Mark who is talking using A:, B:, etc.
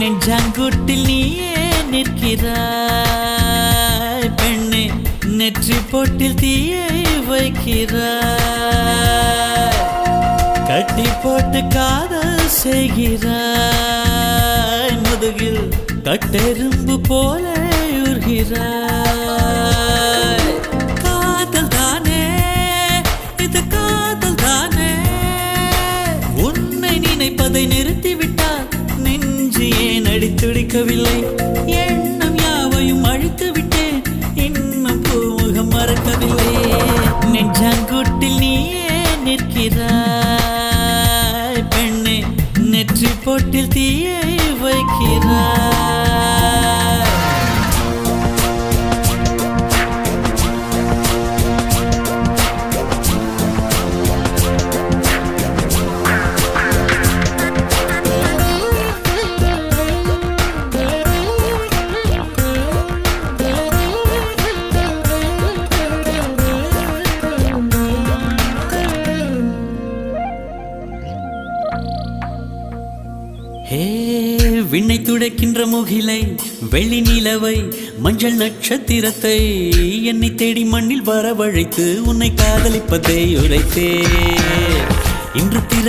A: நெஞ்சாங்குட்டில் நீயே நிற்கிறாய் பெண்ணே, நெற்றி போட்டில் தீயை வைக்கிறாய், கட்டி போட்டு காதல் செய்கிறாய், முதுகில் கட்டெரும்பு போல உருகிறாய். காதல் தானே இது, காதல் தானே, உன்னை நினைப்பதை நிறுத்திவிட்டால் நெஞ்சு ஏன் அடித்துடிக்கவில்லை? எண்ணம் யாவையும் அழித்து விட்டேன், இன்னும் பூமுகம் மறக்கவில்லை. நெஞ்சாங்குட்டில் நீயே நிற்கிறாய் பெண்ணே, நெற்றி போட்டில் தீயை வைக்கிறாய். விண்ணை துடைக்கின்ற முகிலை, வெள்ளி நிலவை, மஞ்சள் நட்சத்திரத்தை என்னை தேடி மண்ணில் வரவழைத்து உன்னை காதலிப்பதை உரைத்தே. இன்று திற